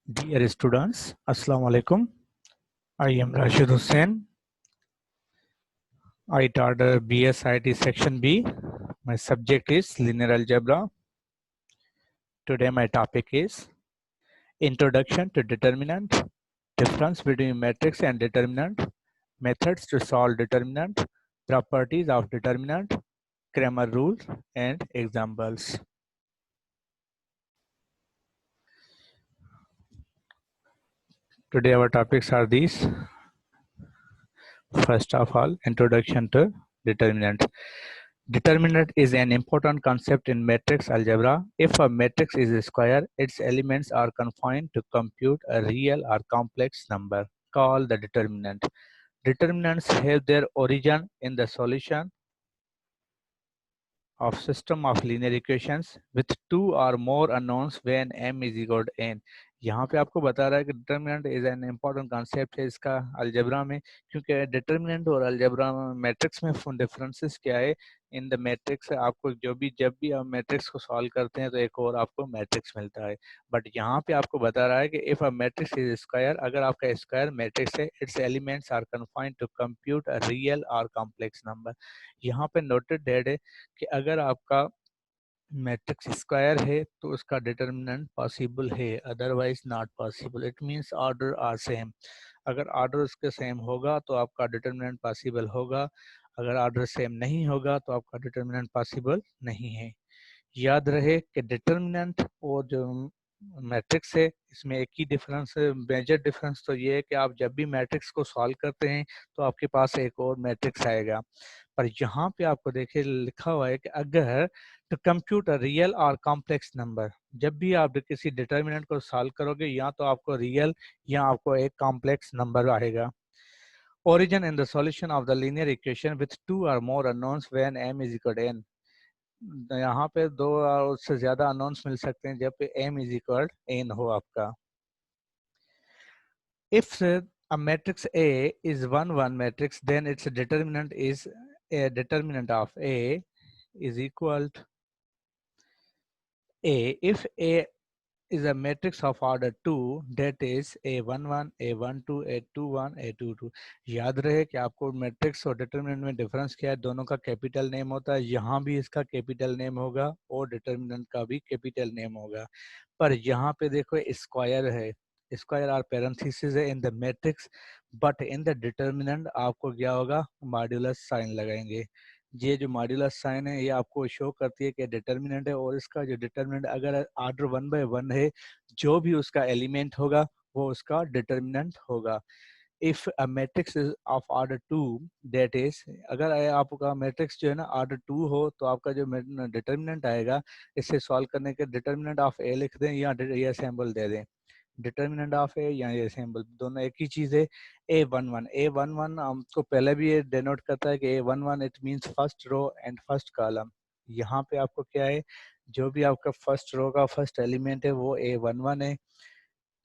Dear students, Assalamu alaikum. I am Rashid Hussain. I taught BSIT Section B. My subject is linear algebra. Today my topic is Introduction to Determinant, Difference between matrix and determinant, Methods to solve determinant, Properties of determinant, Cramer rule, and examples. Today our topics are these. First of all, Introduction to Determinant. Determinant is an important concept in matrix algebra. If a matrix is a square, its elements are confined to compute a real or complex number, called the determinant. Determinants have their origin in the solution of system of linear equations with two or more unknowns when m is equal to n. यहाँ पे आपको बता रहा है कि determinant is an important concept है इसका algebra में, क्योंकि डिटर्मिनेंट और अलजेब्रा मैट्रिक्स में डिफरेंसेस क्या है। इन द मैट्रिक्स आपको जब भी आप मैट्रिक्स को सॉल्व करते हैं तो एक और आपको मैट्रिक्स मिलता है, बट यहाँ पे आपको बता रहा है कि if a matrix is square, अगर आपका स्क्वायर मैट्रिक्स है, its elements are confined to compute a real और कॉम्प्लेक्स नंबर। यहाँ पे नोटेड डेट है कि अगर आपका मैट्रिक्स स्क्वायर है तो उसका डिटर्मिनेंट पॉसिबल है, otherwise not possible. It means order are same. अगर ऑर्डर उसके सेम होगा तो आपका डिटर्मिनेंट पॉसिबल होगा, अगर ऑर्डर सेम नहीं होगा तो आपका डिटर्मिनेंट पॉसिबल नहीं है। याद रहे कि डिटर्मिनेंट और जो मैट्रिक्स है इसमें एक ही डिफरेंस है, मेजर डिफरेंस तो ये है कि आप जब भी मैट्रिक्स को सॉल्व करते हैं तो आपके पास एक और मैट्रिक्स आएगा। पर यहाँ पे आपको देखिए लिखा हुआ है कि अगर टू कंप्यूट अ रियल और कॉम्प्लेक्स नंबर, जब भी आप किसी डिटर्मिनेंट को सॉल्व करोगे या तो आपको रियल या आपको एक कॉम्प्लेक्स नंबर आएगा। Origin in the solution of the linear equation with two or more unknowns when m is equal to n। यहाँ पे दो और उससे ज्यादा अननोन्स मिल सकते हैं जब पे m इज इक्वल n हो आपका। If a matrix A is 1 1 matrix, then its determinant is a determinant of A is equal to A. If A is a matrix of order 2, that is A11, A12, A21, A22। याद रहे कि आपको matrix और determinant में difference क्या है, दोनों का कैपिटल नेम होता है। यहाँ भी इसका कैपिटल नेम होगा और डिटर्मिनेंट का भी कैपिटल नेम होगा, पर यहाँ पे देखो स्क्वायर है, स्क्वायर और पैरेंथेसिस है in the matrix, but in the determinant आपको क्या होगा, मॉड्यूलस साइन लगाएंगे। ये जो मॉड्यूलस साइन है ये आपको शो करती है कि डिटर्मिनेंट है, और इसका जो डिटर्मिनेंट अगर ऑर्डर 1 बाय 1 है, जो भी उसका एलिमेंट होगा वो उसका डिटर्मिनेंट होगा। If a matrix is of order 2, that is, अगर आपका मैट्रिक्स जो है ना ऑर्डर 2 हो तो आपका जो डिटर्मिनेंट आएगा, इसे सॉल्व करने के डिटर्मिनेंट ऑफ ए लिख दें या ये सिंबल दे दें, डिटर्मिनेंट ऑफ ए या ये सिंबल दोनों एक ही चीज है। A11 हमको पहले भी ये डिनोट करता है कि A11 it means first row and first column. यहाँ पे आपको क्या है, जो भी आपका फर्स्ट रो का फर्स्ट एलिमेंट है वो A11 है।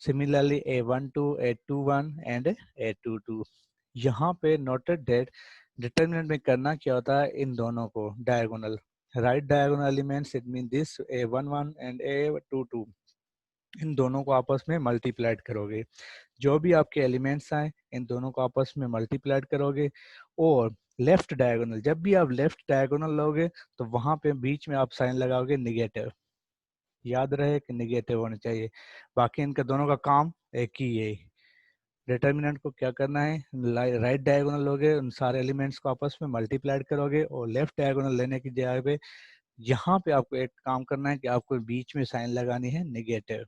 Similarly A12, A21 and A22। यहाँ पे नोटेड डेट डिटर्मिनेंट में करना क्या होता है, इन दोनों को diagonal, right diagonal elements, it mean this A11 and A22, इन दोनों को आपस में मल्टीप्लाइड करोगे। जो भी आपके एलिमेंट्स आए इन दोनों को आपस में मल्टीप्लाइड करोगे, और लेफ्ट डायगोनल, जब भी आप लेफ्ट डायगोनल लोगे तो वहां पे बीच में आप साइन लगाओगे निगेटिव। याद रहे कि निगेटिव होना चाहिए। बाकी इनका दोनों का काम एक ही है। डिटर्मिनेंट को क्या करना है, राइट डायगोनल लोगे, उन सारे एलिमेंट्स को आपस में मल्टीप्लाइड करोगे, और लेफ्ट डायगोनल लेने की जगह पे यहाँ पे आपको एक काम करना है कि आपको बीच में साइन लगानी है निगेटिव।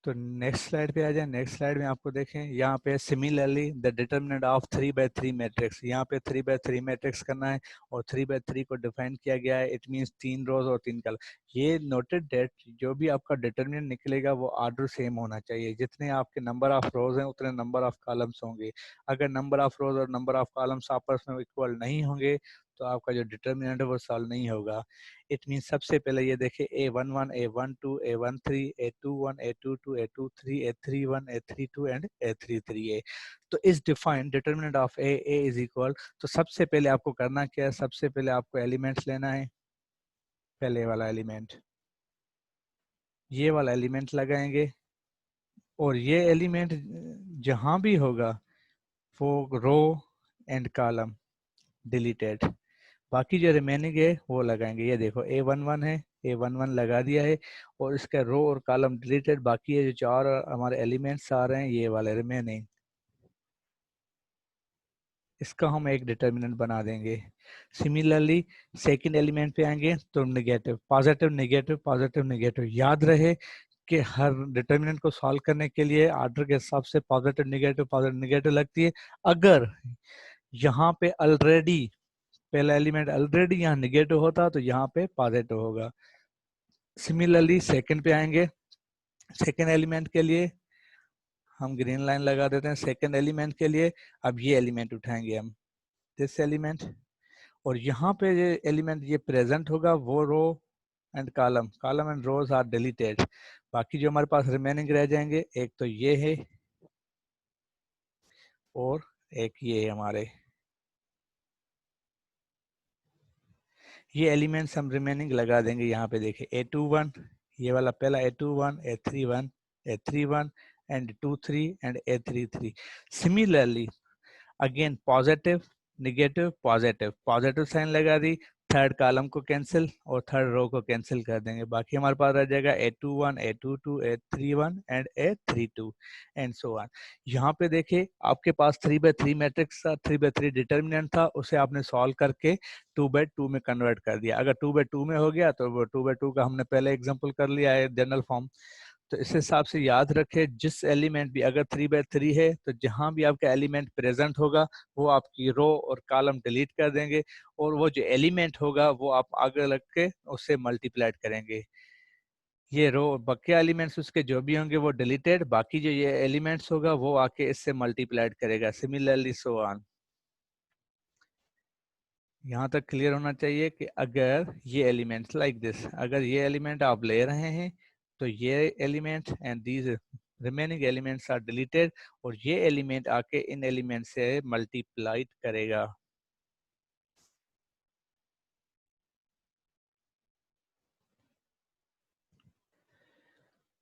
तो नेक्स्ट स्लाइड पे आ जाए। नेक्स्ट स्लाइड में आपको देखें यहाँ पे similarly the determinant of 3 by 3 matrix, यहाँ पे 3 by 3 मैट्रिक्स करना है और 3 by 3 को डिफाइन किया गया है, इट मींस 3 रोज और 3 कॉलम। ये नोटेड डेट जो भी आपका डिटर्मिनेंट निकलेगा वो ऑर्डर सेम होना चाहिए, जितने आपके नंबर ऑफ रोज हैं उतने नंबर ऑफ कॉलम्स होंगे। अगर नंबर ऑफ रोज और नंबर ऑफ कॉलम्स आपस में इक्वल नहीं होंगे तो आपका जो डिटर्मिनेंट है वो सॉल्व नहीं होगा। इट मीन सबसे पहले ये देखें A11, A12, A13, A21, A22, A23, A31, A32 and A33 तो इस defined determinant of A is equal, तो सबसे पहले आपको करना क्या है, सबसे पहले आपको एलिमेंट्स लेना है, पहले वाला एलिमेंट ये वाला एलिमेंट लगाएंगे और ये एलिमेंट जहां भी होगा वो रो एंड कॉलम डिलीटेड, बाकी जो रिमेनिंग है वो लगाएंगे। ये देखो A11 है, A11 लगा दिया है और इसका रो और कॉलम डिलीटेड, बाकी ये जो चार हमारे एलिमेंट्स आ रहे हैं ये वाले रिमेनिंग, इसका हम एक डिटर्मिनेंट बना देंगे। सिमिलरली सेकंड एलिमेंट पे आएंगे तो negative positive negative positive negative, याद रहे कि हर डिटर्मिनेंट को सॉल्व करने के लिए ऑर्डर के हिसाब से पॉजिटिव नेगेटिव लगती है। अगर यहाँ पे ऑलरेडी पहला एलिमेंट ऑलरेडी यहाँ नेगेटिव होता तो यहाँ पे पॉजिटिव होगा। सिमिलरली सेकंड पे आएंगे, सेकंड एलिमेंट के लिए हम ग्रीन लाइन लगा देते हैं। सेकंड एलिमेंट के लिए अब ये एलिमेंट उठाएंगे हम, दिस एलिमेंट, और यहाँ पे ये एलिमेंट ये प्रेजेंट होगा वो row and column and rows are deleted, बाकी जो हमारे पास रिमेनिंग रह जाएंगे एक तो ये है और एक ये है हमारे, ये एलिमेंट्स हम रिमेनिंग लगा देंगे। यहाँ पे देखिए A21, ये वाला पहला A21, A31, A31 and 23 and A33। Similarly again positive negative positive, positive sign लगा दी, थर्ड कॉलम को कैंसिल और थर्ड रो को कैंसिल कर देंगे, बाकी हमारे पास रह जाएगा A21, A22, A31 and A32 and so on. यहाँ पे देखिए आपके पास 3/3 मैट्रिक्स था, 3/3 डिटर्मिनेंट था, उसे आपने सॉल्व करके 2/2 में कन्वर्ट कर दिया। अगर 2/2 में हो गया तो वो 2/2 का हमने पहले एग्जाम्पल कर लिया है जनरल फॉर्म। तो इस हिसाब से याद रखे जिस एलिमेंट भी अगर 3/3 है तो जहां भी आपका एलिमेंट प्रेजेंट होगा वो आपकी रो और कॉलम डिलीट कर देंगे और वो जो एलिमेंट होगा वो आप आगे लग के उससे मल्टीप्लाइड करेंगे। ये रो बाकी एलिमेंट्स उसके जो भी होंगे वो डिलीटेड, बाकी जो ये एलिमेंट्स होगा वो आके इससे मल्टीप्लाइड करेगा। Similarly so on. यहाँ तक क्लियर होना चाहिए कि अगर ये एलिमेंट्स लाइक दिस, अगर ये एलिमेंट आप ले रहे हैं तो ये element and these remaining elements are deleted और ये एलिमेंट आके इन एलिमेंट से मल्टीप्लाइड करेगा।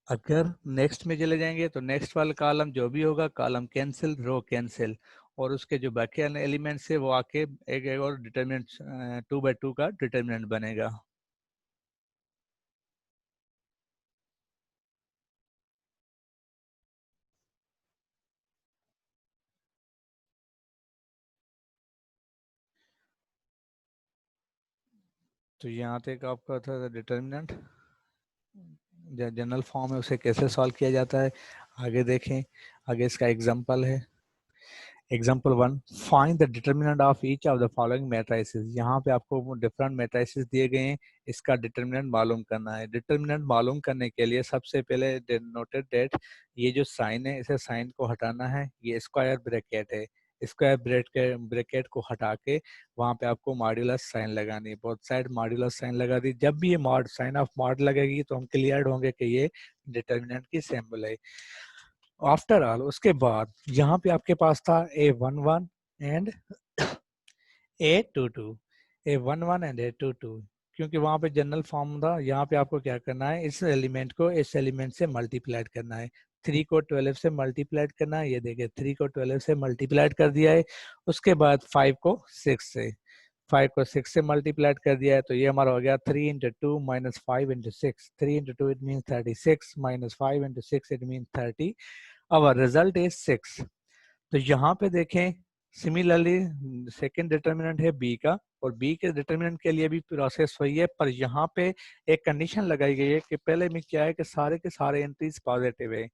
अगर नेक्स्ट में चले जाएंगे तो नेक्स्ट वाला कॉलम जो भी होगा कॉलम कैंसिल रो कैंसिल और उसके जो बाकी एलिमेंट्स है वो आके एक और डिटर्मिनेंट 2/2 का डिटर्मिनेंट बनेगा। तो यहाँ तक आपका था डिटर्मिनेंट, जनरल फॉर्म है उसे कैसे सॉल्व किया जाता है आगे देखें। आगे इसका एग्जांपल है, example 1, find the determinant of each of the following matrices. यहाँ पे आपको डिफरेंट मैट्रिसेस दिए गए हैं, इसका डिटर्मिनेंट मालूम करना है। डिटर्मिनेंट मालूम करने के लिए सबसे पहले नोटेड दैट ये जो साइन है इसे साइन को हटाना है, ये स्क्वायर ब्रैकेट है, स्क्वायर ब्रैकेट को हटा के वहाँ पे आपको मॉड्यूलस साइन लगानी है, बोथ साइड मॉड्यूलस साइन लगा दी। जब भी ये मॉड साइन ऑफ मॉड लगेगी तो हम क्लियर होंगे कि ये डिटर्मिनेंट की सिंबल है। आफ्टर ऑल उसके बाद यहाँ पे आपके पास था A11 and A22, A11 and A22, क्योंकि वहाँ पे जनरल फॉर्म था। यहाँ पे आपको क्या करना है, इस एलिमेंट को इस एलिमेंट से मल्टीप्लाइड करना है। 3 को 12 से मल्टीप्लाइड करना है, ये देखिए 3 को 12 से मल्टीप्लाइड कर दिया है। उसके बाद 5 को 6 से 5 को 6 से मल्टीप्लाइड कर दिया है, तो ये हमारा हो गया 3 into 2 minus 5 into 6, 3 into 2 it mean 36 minus 5 into 6 it mean 30। Our result is 6। तो यहाँ पे देखें सिमिलरली सेकंड डिटर्मिनेंट है बी का और बी के डिटर्मिनेंट के लिए भी प्रोसेस वही है, पर यहाँ पे एक कंडीशन लगाई गई है कि पहले में क्या है कि सारे के सारे एंट्रीज पॉजिटिव है।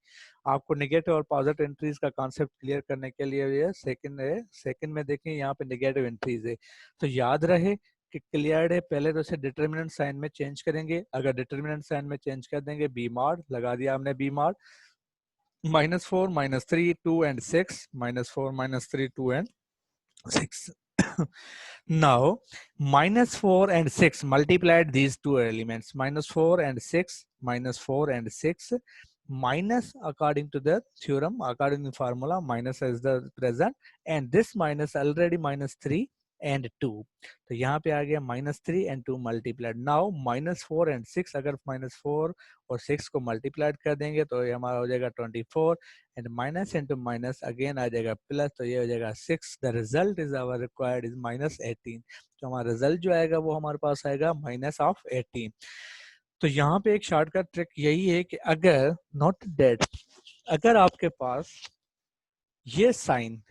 आपको नेगेटिव और पॉजिटिव एंट्रीज का कॉन्सेप्ट क्लियर करने के लिए ये सेकंड है। सेकंड में देखें यहाँ पे नेगेटिव एंट्रीज है, तो याद रहे कि क्लियर है पहले तो इसे डिटर्मिनेंट साइन में चेंज करेंगे। अगर डिटर्मिनेंट साइन में चेंज कर देंगे बी मॉड लगा दिया हमने, B mod -4 -3 2 and 6 -4 -3 2 and 6 now -4 and 6 multiplied these two elements, -4 and 6 -4 and 6 minus, according to the theorem, according to the formula minus is the present and this minus already -3 and 2। तो यहाँ पे आ गया -3 and 2 multiplied. Now -4 and 6, अगर -4 और 6 को multiplied कर देंगे तो ये हमारा हो जाएगा 24 and minus into minus again आ जाएगा प्लस, तो ये हो जाएगा 6। The result is our required is -18। तो हमारा रिजल्ट जो आएगा वो हमारे पास आएगा -18। तो यहाँ पे एक शॉर्टकट ट्रिक यही है कि अगर नॉट डेट, अगर आपके पास ये साइन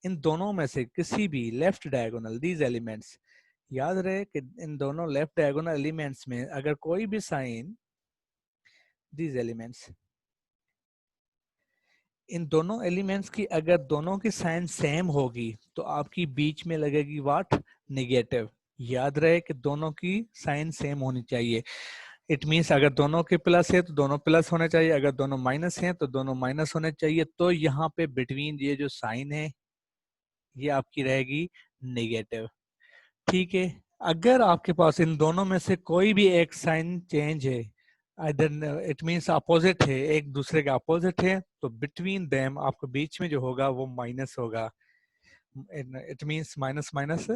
इन दोनों में से किसी भी लेफ्ट डायगोनल दीज एलिमेंट्स, याद रहे कि इन दोनों लेफ्ट डायगोनल एलिमेंट्स में अगर कोई भी साइन दीज एलिमेंट्स, इन दोनों एलिमेंट्स की अगर दोनों की साइन सेम होगी तो आपकी बीच में लगेगी व्हाट, नेगेटिव। याद रहे कि दोनों की साइन सेम होनी चाहिए। इट मीन्स अगर दोनों के प्लस है तो दोनों प्लस होने चाहिए, अगर दोनों माइनस हैं तो दोनों माइनस होने चाहिए। तो यहाँ पे बिटवीन ये जो साइन है ये आपकी रहेगी नेगेटिव। ठीक है, अगर आपके पास इन दोनों में से कोई भी एक साइन चेंज है, इट मीन्स अपोजिट है, एक दूसरे के अपोजिट है, तो बिटवीन देम आपको बीच में जो होगा वो माइनस होगा। It means minus minus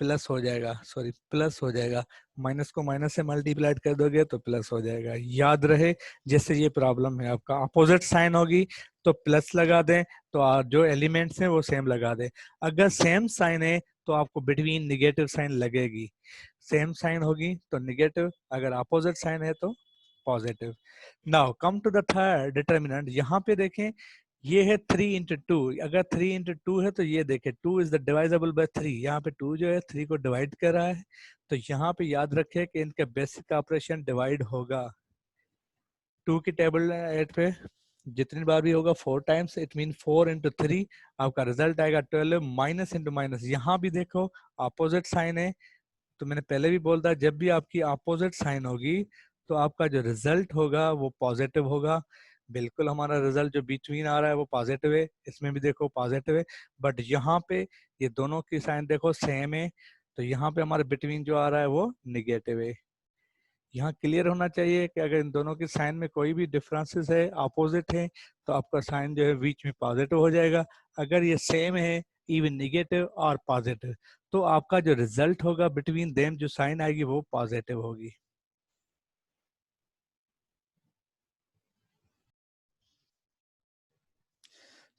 plus हो जाएगा, सॉरी प्लस हो जाएगा। माइनस को माइनस से मल्टीप्लाइड कर दोगे तो प्लस हो जाएगा। याद रहे, जैसे ये प्रॉब्लम है आपका अपोजिट साइन होगी तो प्लस लगा दें, तो जो एलिमेंट्स हैं वो सेम लगा दें। अगर सेम साइन है तो आपको बिटवीन निगेटिव साइन लगेगी। सेम साइन होगी तो निगेटिव, अगर अपोजिट साइन है तो positive. Now come to the third determinant. यहाँ पे देखें ये है 3 इंटू टू। अगर 3 इंटू टू है तो ये देखें 2 इज द डिवाइजेबल बाय 3। यहाँ पे 2 जो है 3 को डिवाइड कर रहा है। तो यहाँ पे याद रखें कि इनका बेसिक ऑपरेशन डिवाइड होगा। 2 की टेबल 8 पे जितनी बार भी होगा 4 टाइम्स, इट मीन 4 इंटू 3, आपका रिजल्ट आएगा 12। माइनस इंटू माइनस, यहाँ भी देखो अपोजिट साइन है, तो मैंने पहले भी बोल था जब भी आपकी अपोजिट साइन होगी तो आपका जो रिजल्ट होगा वो पॉजिटिव होगा। बिल्कुल हमारा रिजल्ट जो बिटवीन आ रहा है वो पॉजिटिव है, इसमें भी देखो पॉजिटिव है। बट यहाँ पे ये दोनों की साइन देखो सेम है, तो यहाँ पे हमारे बिटवीन जो आ रहा है वो निगेटिव है। यहाँ क्लियर होना चाहिए कि अगर इन दोनों की साइन में कोई भी डिफरेंसेस है, अपोजिट है, तो आपका साइन जो है बीच में पॉजिटिव हो जाएगा। अगर ये सेम है, इवन निगेटिव और पॉजिटिव, तो आपका जो रिजल्ट होगा बिटवीन देम जो साइन आएगी वो पॉजिटिव होगी।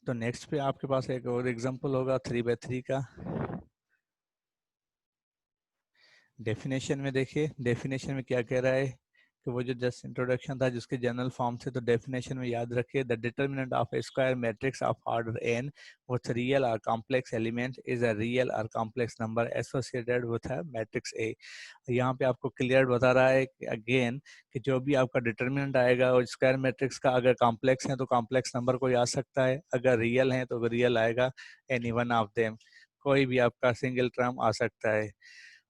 तो नेक्स्ट पे आपके पास एक और एग्जांपल होगा 3/3 का। डेफिनेशन में देखिए, डेफिनेशन में क्या कह रहा है कि वो जो जस्ट इंट्रोडक्शन था जिसके जनरल फॉर्म से, तो डेफिनेशन में याद रखिए the determinant of A square matrix of order n with real or complex element is a real or complex number associated with a matrix A। यहाँ पे आपको क्लियर बता रहा है अगेन कि जो भी आपका डिटर्मिनेंट आएगा और स्क्वायर मैट्रिक्स का अगर कॉम्प्लेक्स है तो कॉम्प्लेक्स नंबर कोई आ सकता है, अगर रियल है तो रियल आएगा, एनी वन ऑफ देम, कोई भी आपका सिंगल टर्म आ सकता है।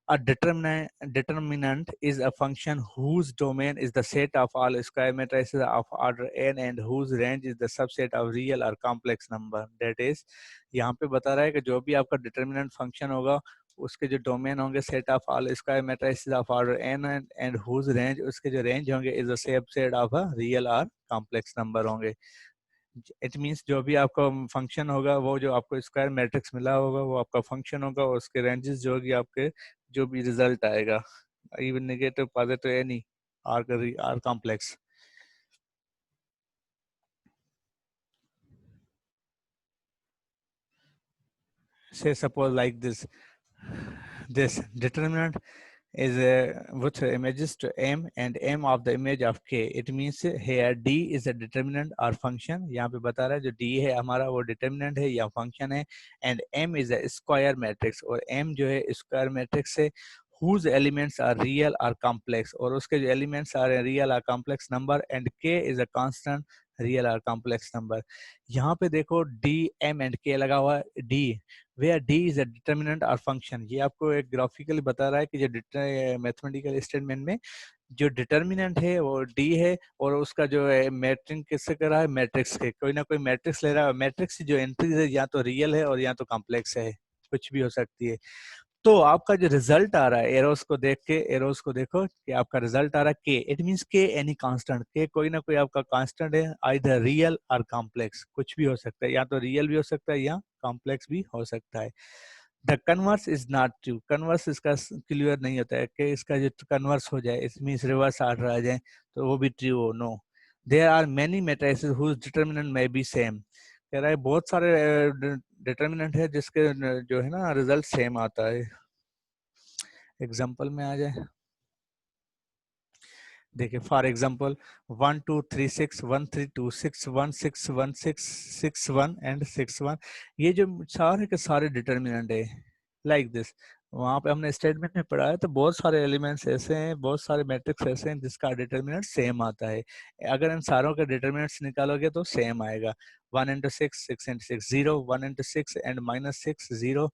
A determinant is a function whose domain is the set of all square matrices of order n and whose range is the subset of real or complex number. That is, यहाँ पे बता रहा है कि जो भी आपका determinant function होगा उसके जो डोमेन होंगे set of all square matrices of order n and whose range, उसके जो रेंज होंगे is the subset of a real और कॉम्प्लेक्स नंबर होंगे। इट मीन्स जो भी आपका फंक्शन होगा वो जो आपको स्क्वायर मैट्रिक्स मिला होगा वो आपका फंक्शन होगा, और उसके रेंजेस जो होगी आपके जो भी रिजल्ट आएगा, even negative positive any are complex. से suppose like this determinant is with images to m and m of the image of k। it means here d is a determinant or function। यहाँ पे बता रहा है जो d है हमारा वो determinant है या function है, and m is a square matrix, और m जो है square matrix है whose elements are real or complex, और उसके जो elements are real or complex number, and k is a constant real or complex number। यहाँ पे देखो d m and k लगा हुआ है, d where d is a determinant or function। ये आपको एक ग्राफिकली बता रहा है कि जो मैथमेटिकल स्टेटमेंट में जो डिटर्मिनेंट है वो d है, और उसका जो है मैट्रिक्स किससे कर रहा है, मैट्रिक्स के, कोई ना कोई मैट्रिक्स ले रहा है। मैट्रिक्स की जो एंट्रीज है या तो रियल है और या तो कॉम्प्लेक्स है, कुछ भी हो सकती है। तो आपका जो रिजल्ट आ रहा है एरोस को देख के, एरोस को देखो कि आपका रिजल्ट आ रहा है के, इट मींस के एनी कांस्टेंट, के कोई ना कोई आपका कांस्टेंट है, आइदर रियल और कॉम्प्लेक्स, कुछ भी हो सकता है, या तो रियल भी हो सकता है या कॉम्प्लेक्स भी हो सकता है। The converse is not true, converse इसका क्लियर नहीं होता है कि इसका जो कन्वर्स हो जाए, इस मीन्स रिवर्स आर्डर आ जाए तो वो भी ट्रू हो, no. There are many matrices whose determinant may be same, कह रहा है बहुत सारे डिटर्मिनेंट है जिसके जो है ना रिजल्ट सेम आता है। एग्जांपल में आ जाए, देखिए फॉर एग्जांपल 1 2 3 6 1 3 2 6 1 6 1 6 एंड 6 1, ये जो सारे के सारे डिटर्मिनेंट है लाइक दिस। वहां पे हमने स्टेटमेंट में पढ़ा है तो बहुत सारे एलिमेंट्स ऐसे हैं, बहुत सारे मैट्रिक्स ऐसे हैं जिसका डिटर्मिनेंट सेम आता है। अगर इन सारों के डिटर्मिनेंट्स निकालोगे तो सेम आएगा। 1 into 6 6 into 6 0, 1 into 6 and -6 0,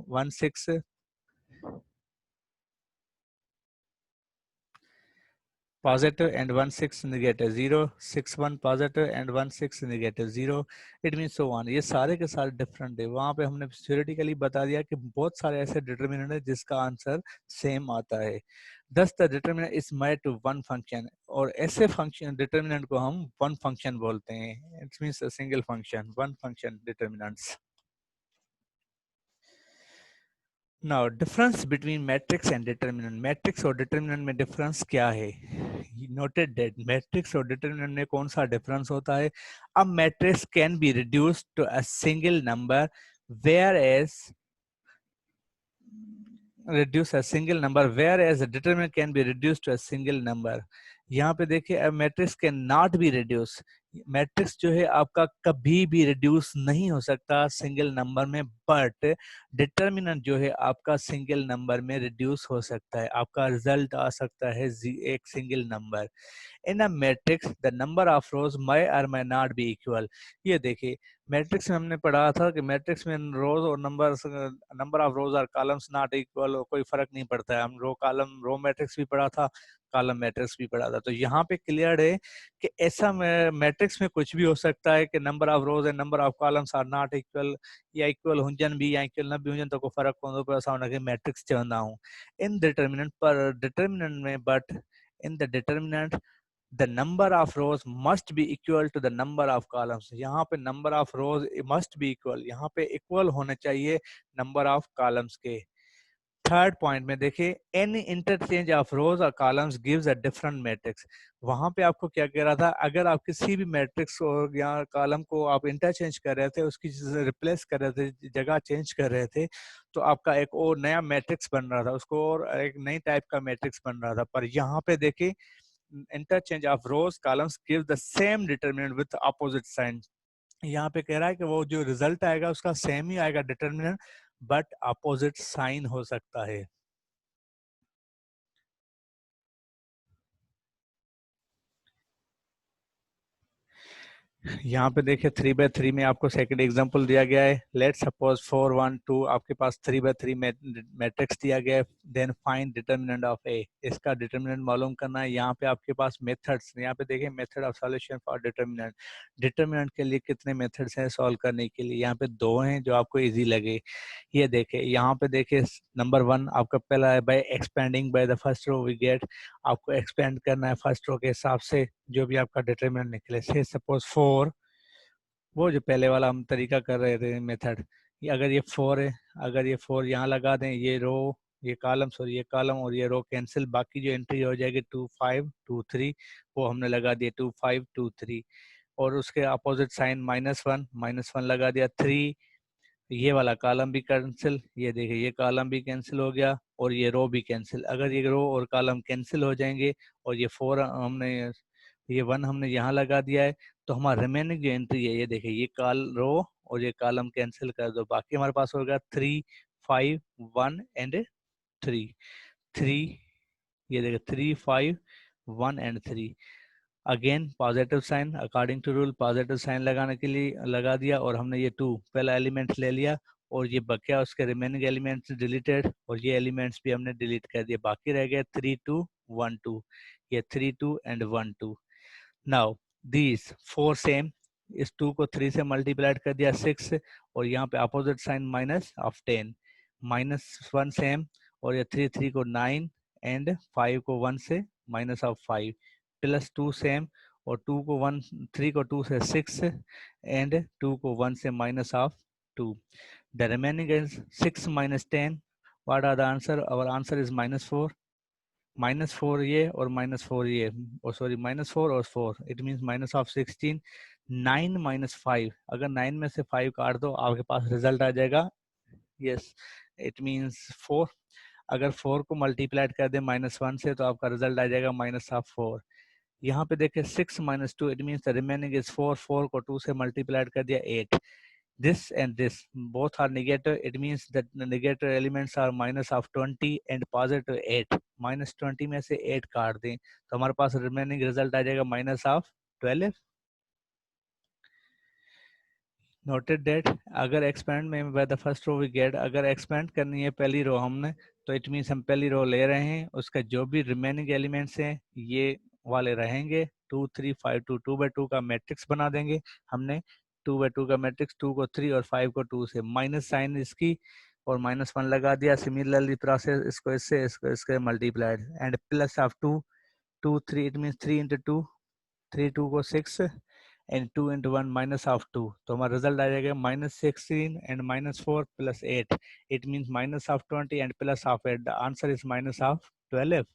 1 6 positive and 1 6 negative 0, 6 1 positive and 1 6 negative 0, it means so on। ये सारे के सारे डिफरेंट है। वहां पे हमने थ्योरेटिकली बता दिया कि बहुत सारे ऐसे डिटर्मिनेंट है जिसका आंसर सेम आता है। Thus the determinant is made to one function, और ऐसे फंक्शन डिटर्मिनेंट को हम वन फंक्शन बोलते हैं। It means a single function, one function determinants. Now difference between matrix and determinant, matrix और डिटर्मिनेंट में डिफरेंस क्या है? नोटेड दैट मैट्रिक्स और डिटर्मिनेंट में कौन सा डिफरेंस होता है? A matrix can be reduced to a single number whereas reduce a single number, whereas a determinant can be reduced to a single number। यहाँ पे देखिए matrix can not be reduce, matrix जो है आपका कभी भी reduce नहीं हो सकता सिंगल नंबर में, बट डिटर्मिनेंट जो है आपका सिंगल नंबर में रिड्यूस हो सकता है, आपका रिजल्ट आ सकता है एक single number. In a matrix the number of rose may or may not be equal। ये देखिए मैट्रिक्स में हमने पढ़ा था कि मैट्रिक्स में रोज और नंबर ऑफ रोज और कॉलम्स नॉट इक्वल, कोई फर्क नहीं पड़ता है। हम रो मैट्रिक्स भी पढ़ा था, कॉलम मैट्रिक्स भी पढ़ा था। तो यहाँ पे क्लियर है कि ऐसा मैट्रिक्स में कुछ भी हो सकता है कि number of rows and number of columns are not equal, या इक्वल हुंजन भी या इक्वल न भी हुंजन तो कोई फर्क कोन तो ऐसा होना कि मैट्रिक्स चवंदा हूँ इन डिटर्मिनेंट पर डिटर्मिनेंट में, but in the determinant the number of rows must be equal to the number of columns। यहाँ पे number of rows must be equal, यहाँ पे equal होने चाहिए number of columns के। थर्ड पॉइंट में देखिए any interchange of rows or columns gives a different matrix। वहां पे आपको क्या कह रहा था, अगर आप किसी भी मैट्रिक्स और या कॉलम को आप इंटरचेंज कर रहे थे, उसकी रिप्लेस कर रहे थे, जगह चेंज कर रहे थे, तो आपका एक और नया मैट्रिक्स बन रहा था, उसको और एक नई टाइप का मैट्रिक्स बन रहा था। पर यहाँ पे देखिए interchange of rows columns give the same determinant with opposite sign। यहाँ पे कह रहा है कि वो जो रिजल्ट आएगा उसका सेम ही आएगा डिटर्मिनेंट, बट अपोजिट साइन हो सकता है। यहाँ पे देखिए 3/3 में आपको सेकंड एग्जांपल दिया गया है। लेट सपोज 4 1 2 आपके पास 3/3 मैट्रिक्स दिया गया है, देन फाइंड डिटर्मिनेंट ऑफ ए। इसका डिटर्मिनेंट मालूम करना है। यहाँ पे आपके पास मेथड्स, यहाँ पे देखिए method of solution for determinant, determinant के लिए कितने मेथड्स हैं सॉल्व करने के लिए। यहाँ पे दो हैं जो आपको इजी लगे। ये देखे यहाँ पे देखिए नंबर 1 आपका पहला है by expanding by the first row we get, आपको एक्सपेंड करना है फर्स्ट रो के हिसाब से जो भी आपका डिटरमिनेंट निकले। से सपोज 4, वो जो पहले वाला हम तरीका कर रहे थे मेथड, अगर ये 4 है, अगर ये 4 यहाँ लगा दें, ये रो ये कॉलम्स और ये कॉलम और ये रो कैंसिल, बाकी जो एंट्री हो जाएगी 2 5 2 3, वो हमने लगा दिया 2 5 2 3, और उसके अपोजिट साइन -1 लगा दिया 3, ये वाला कॉलम भी कैंसिल, ये देखिए ये कॉलम भी कैंसिल हो गया और ये रो भी कैंसिल। अगर ये रो और कॉलम कैंसिल हो जाएंगे और ये 4 हमने, ये 1 हमने यहाँ लगा दिया है, तो हमारा रिमेनिंग जो एंट्री है, ये देखिए ये रो और ये कॉलम कैंसिल कर दो, बाकी हमारे पास होगा 3 5 1 एंड 3 3, ये देखिए 3 5 1 and 3। Again positive sign, according to rule positive sign लगाने के लिए लगा दिया, और हमने ये 2 पहला एलिमेंट ले लिया और ये बचा, उसके रिमेनिंग एलिमेंट्स डिलीटेड और ये एलिमेंट्स भी हमने डिलीट कर दिए, बाकी रह गए 3 2 1 2, ये 3 2 एंड 1 2। नाउ दीज 4 सेम, इस 2 को 3 से मल्टीप्लाइड कर दिया 6, और यहाँ पे opposite sign minus of 10, -1 same, और ये 3 3 को 9 एंड 5 को 1 से माइनस ऑफ 5, +2 सेम, और 2 को 1 3 को 2 से 6 एंड 2 को 1 से minus of 2। The remaining is 6 minus 10. What are the answer? Our answer is minus 4. Minus 4 ये और minus 4 ये, oh sorry, minus 4 और 4, it means minus of 16. 9 minus 5, अगर 9 में से 5 काट दो आपके पास रिजल्ट आ जाएगा, yes, it means 4. अगर 4 को मल्टीप्लाइड कर दे -1 से तो आपका रिजल्ट आ जाएगा माइनस ऑफ 4. यहाँ पे देखिए 6 minus 2, it means the remaining is 4. 4 को 2 से मल्टीप्लाइड कर दिया 8. This and this both are negative, it means that the negative elements are minus of 20 and positive 8. minus 20 में से 8 काट दें तो हमारे पास रिमेनिंग रिजल्ट आ जाएगा माइनस ऑफ 12. Noted that. अगर एक्सपेंड में by the first row we get, अगर एक्सपेंड करनी है पहली रो हमने तो इट मीन्स हम पहली रो ले रहे हैं, उसका जो भी रिमेनिंग एलिमेंट्स हैं ये वाले रहेंगे. 2 3 5 2, 2/2 का मैट्रिक्स बना देंगे हमने. 2/2 का मैट्रिक्स, 2 को 3 और 5 को 2 से, माइनस साइन इसकी और -1 लगा दिया. सिमिलरली प्रोसेस इसको इससे, इसको इसके multiplied and plus of 2 2 3, it means 3 into 2, 3 2 को 6 and 2 into 1 minus of 2. तो हमारा रिजल्ट आ जाएगा -16 and -4 plus 8. It means minus of 20 and plus of 8. The answer is minus of 12.